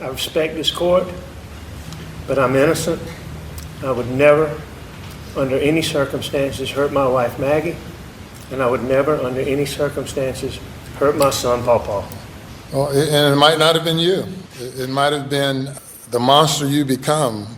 I respect this court, but I'm innocent. I would never, under any circumstances, hurt my wife Maggie, and I would never, under any circumstances, hurt my son Pawpaw. Well, and it might not have been you. It might have been the monster you become.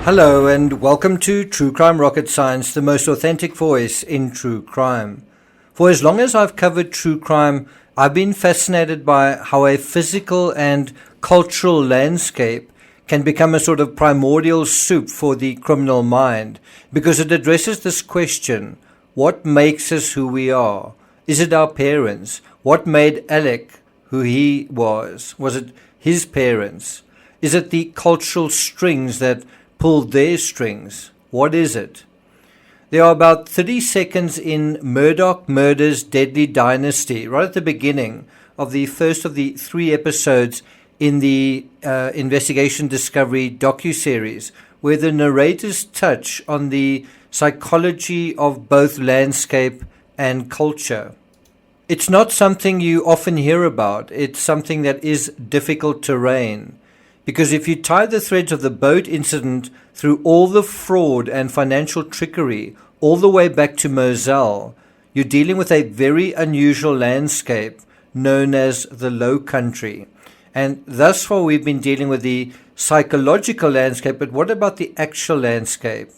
Hello and welcome to True Crime Rocket Science, the most authentic voice in true crime. For as long as I've covered true crime, I've been fascinated by how a physical and cultural landscape can become a sort of primordial soup for the criminal mind, because it addresses this question: what makes us who we are? Is it our parents? What made Alec who he was? Was it his parents? Is it the cultural strings that pulled their strings? What is it? There are about 30 seconds in Murdaugh Murders Deadly Dynasty, right at the beginning of the first of the 3 episodes in the Investigation Discovery docuseries, where the narrators touch on the psychology of both landscape and culture. It's not something you often hear about. It's something that is difficult terrain. Because if you tie the threads of the boat incident through all the fraud and financial trickery all the way back to Murdaugh, you're dealing with a very unusual landscape known as the Low Country. And thus far we've been dealing with the psychological landscape, but what about the actual landscape?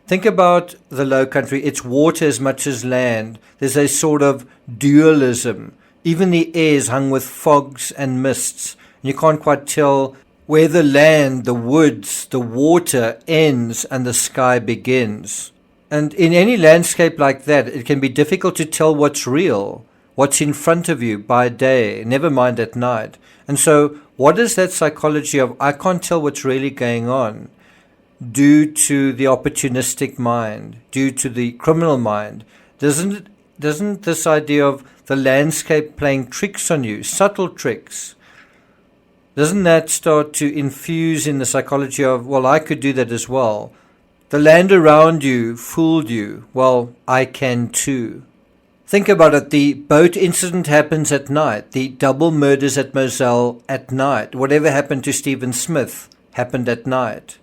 Think about the Low Country. It's water as much as land. There's a sort of dualism. Even the air is hung with fogs and mists. You can't quite tell where the land, the woods, the water ends and the sky begins. And in any landscape like that, it can be difficult to tell what's real, what's in front of you by day, never mind at night. And so what is that psychology of I can't tell what's really going on due to the opportunistic mind, due to the criminal mind? Doesn't this idea of the landscape playing tricks on you, subtle tricks, doesn't that start to infuse in the psychology of, well, I could do that as well? The land around you fooled you. Well, I can too. Think about it. The boat incident happens at night. The double murders at Murdaugh at night. Whatever happened to Stephen Smith happened at night.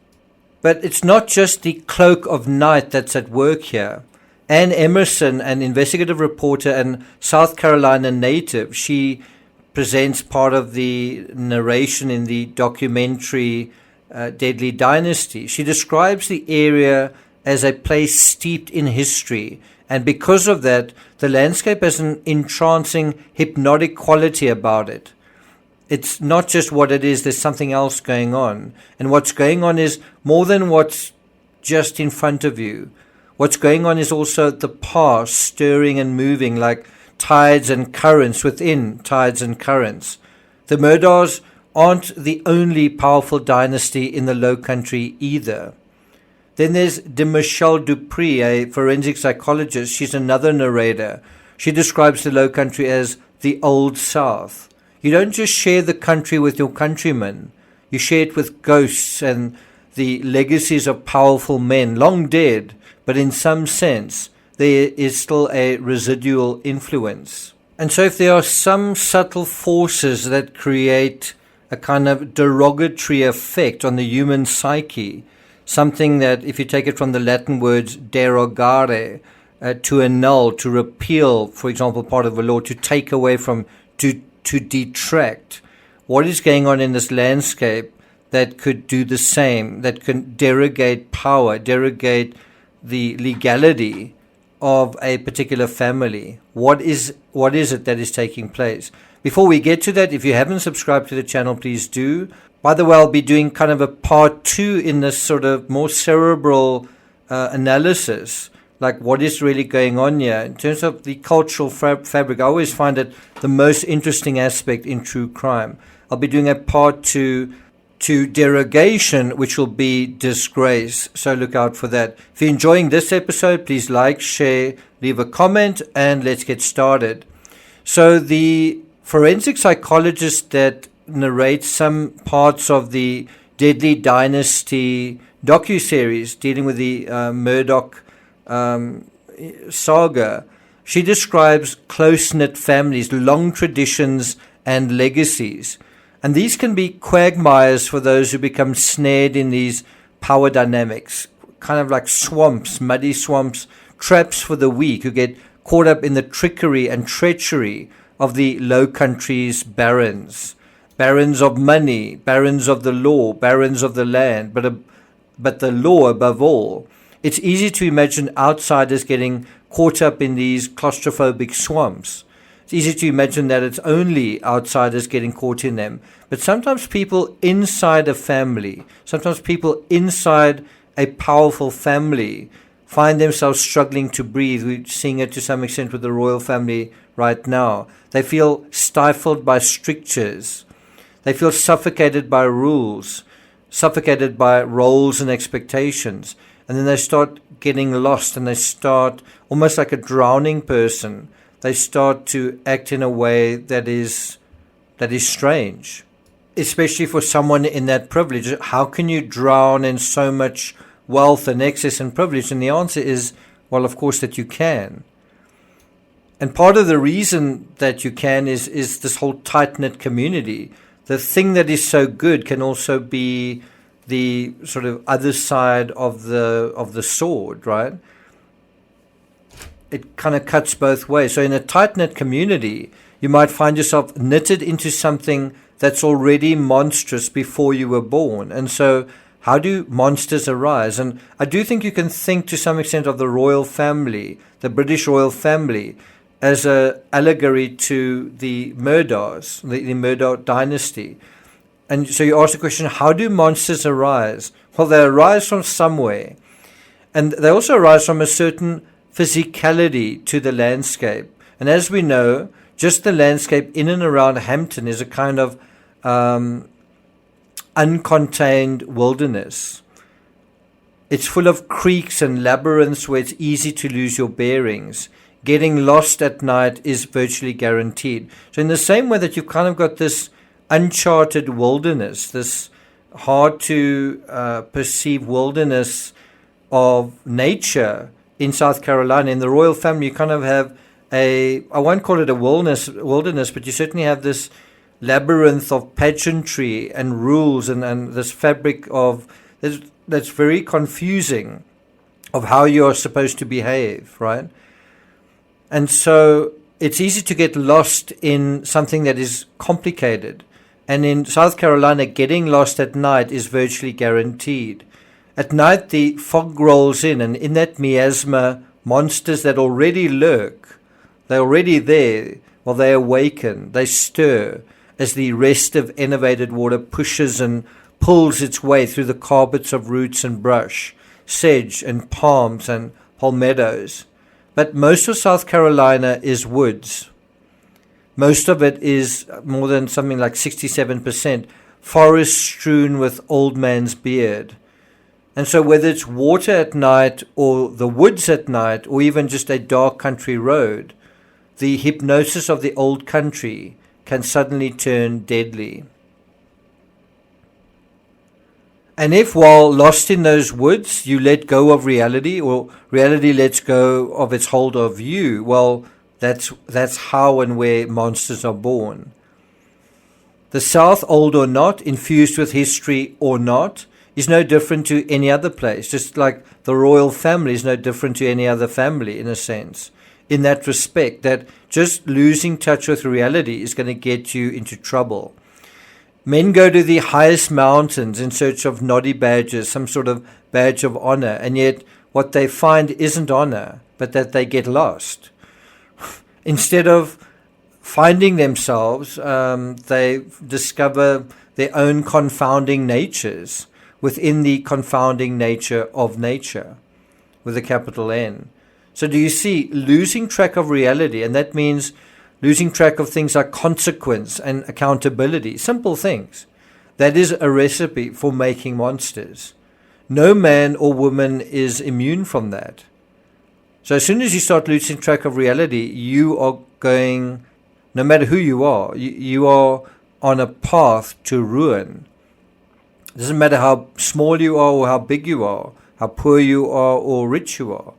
But it's not just the cloak of night that's at work here. Ann Emerson, an investigative reporter and South Carolina native, she presents part of the narration in the documentary Deadly Dynasty. She describes the area as a place steeped in history, and because of that, the landscape has an entrancing, hypnotic quality about it. It's not just what it is, there's something else going on. And what's going on is more than what's just in front of you. What's going on is also the past stirring and moving like tides and currents within tides and currents. The Murdaughs aren't the only powerful dynasty in the Low Country either. Then there's de Michelle Dupree, a forensic psychologist. She's another narrator. She describes the Low Country as the Old South. You don't just share the country with your countrymen. You share it with ghosts and the legacies of powerful men, long dead, but in some sense, there is still a residual influence. And so if there are some subtle forces that create a kind of derogatory effect on the human psyche, something that, if you take it from the Latin words derogare, to annul, to repeal, for example, part of a law, to take away from, to detract, what is going on in this landscape that could do the same, that can derogate power, derogate the legality of a particular family? What is it that is taking place? Before we get to that, if you haven't subscribed to the channel, please do. By the way, I'll be doing kind of a part 2 in this sort of more cerebral analysis, like what is really going on here. In terms of the cultural fabric, I always find it the most interesting aspect in true crime. I'll be doing a part 2 to derogation, which will be disgrace. So look out for that. If you're enjoying this episode, please like, share, leave a comment, and let's get started. So the forensic psychologist that narrates some parts of the Deadly Dynasty docuseries dealing with the Murdaugh saga, she describes close-knit families, long traditions and legacies. And these can be quagmires for those who become snared in these power dynamics, kind of like swamps, muddy swamps, traps for the weak who get caught up in the trickery and treachery of the Low Countries barons. Barons of money, barons of the law, barons of the land, but the law above all. It's easy to imagine outsiders getting caught up in these claustrophobic swamps. It's easy to imagine that it's only outsiders getting caught in them. But sometimes people inside a family, sometimes people inside a powerful family find themselves struggling to breathe. We're seeing it to some extent with the royal family right now. They feel stifled by strictures. They feel suffocated by rules, suffocated by roles and expectations. And then they start getting lost, and they start almost like a drowning person. They start to act in a way that is strange, especially for someone in that privilege. How can you drown in so much wealth and excess and privilege? And the answer is, well, of course, that you can. And part of the reason that you can is this whole tight-knit community. The thing that is so good can also be the sort of other side of the sword, right? It kind of cuts both ways. So in a tight-knit community, you might find yourself knitted into something that's already monstrous before you were born. And so how do monsters arise? And I do think you can think to some extent of the royal family, the British royal family, as an allegory to the Murdaughs, the Murdaugh dynasty. And so you ask the question, how do monsters arise? Well, they arise from somewhere. And they also arise from a certain physicality to the landscape. And as we know, just the landscape in and around Hampton is a kind of uncontained wilderness. It's full of creeks and labyrinths where it's easy to lose your bearings. Getting lost at night is virtually guaranteed. So in the same way that you've kind of got this uncharted wilderness, this hard to perceive wilderness of nature in South Carolina, in the royal family, you kind of have I won't call it a wilderness, but you certainly have this labyrinth of pageantry and rules and this fabric of that's very confusing of how you're supposed to behave, right? And so it's easy to get lost in something that is complicated. And in South Carolina, getting lost at night is virtually guaranteed. At night, the fog rolls in, and in that miasma, monsters that already lurk, they're already there, well, they awaken, they stir, as the rest of enervated water pushes and pulls its way through the carpets of roots and brush, sedge and palms and palmettos. But most of South Carolina is woods. Most of it is more than something like 67% forest strewn with old man's beard. And so whether it's water at night or the woods at night or even just a dark country road, the hypnosis of the old country can suddenly turn deadly. And if while lost in those woods you let go of reality, or reality lets go of its hold of you, well, that's how and where monsters are born. The South, old or not, infused with history or not, is no different to any other place, just like the royal family is no different to any other family in a sense, in that respect, that just losing touch with reality is going to get you into trouble. Men go to the highest mountains in search of noddy badges, some sort of badge of honor, and yet what they find isn't honor, but that they get lost. Instead of finding themselves, they discover their own confounding natures within the confounding nature of nature, with a capital N. So do you see, losing track of reality, and that means losing track of things like consequence and accountability, simple things. That is a recipe for making monsters. No man or woman is immune from that. So as soon as you start losing track of reality, you are going, no matter who you are, you are on a path to ruin. It doesn't matter how small you are or how big you are, how poor you are or rich you are.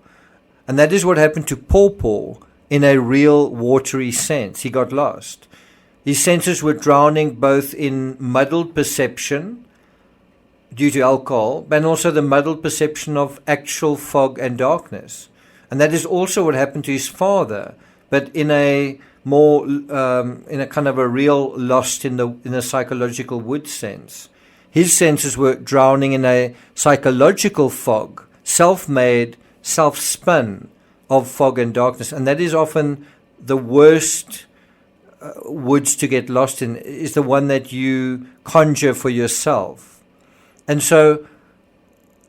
And that is what happened to Paw Paw in a real watery sense. He got lost. His senses were drowning both in muddled perception due to alcohol, and also the muddled perception of actual fog and darkness. And that is also what happened to his father, but in a more, in a kind of a real lost in a psychological wood sense. His senses were drowning in a psychological fog, self-made, self-spun of fog and darkness. And that is often the worst woods to get lost in, is the one that you conjure for yourself. And so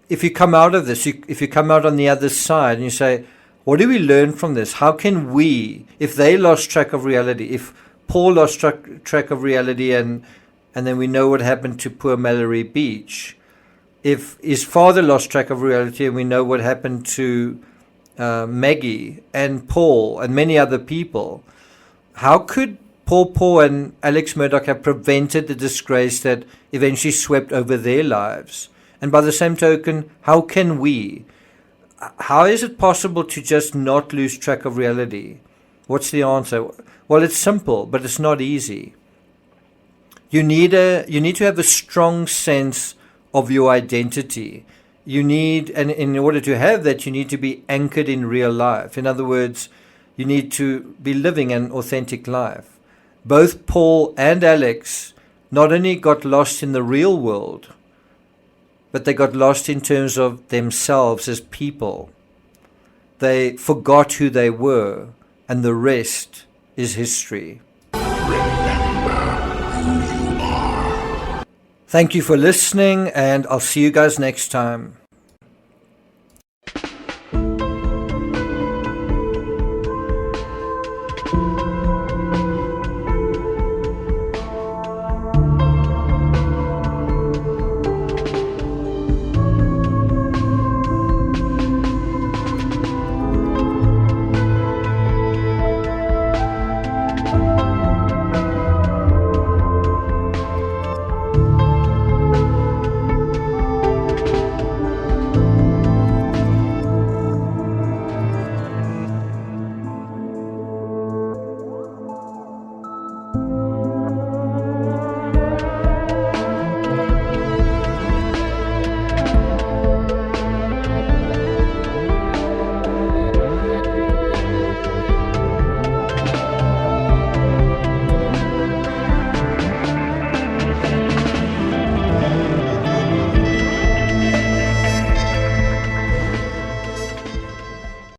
if you come out of this, if you come out on the other side and you say, what do we learn from this? How can we, if they lost track of reality, if Paul lost track of reality and then we know what happened to poor Mallory Beach, if his father lost track of reality and we know what happened to Maggie and Paul and many other people, how could Paul and Alex Murdaugh have prevented the disgrace that eventually swept over their lives? And by the same token, how can we? How is it possible to just not lose track of reality? What's the answer? Well, it's simple, but it's not easy. You need to have a strong sense of your identity. And in order to have that, you need to be anchored in real life. In other words, you need to be living an authentic life. Both Paul and Alex not only got lost in the real world, but they got lost in terms of themselves as people. They forgot who they were, and the rest is history. Thank you for listening, and I'll see you guys next time.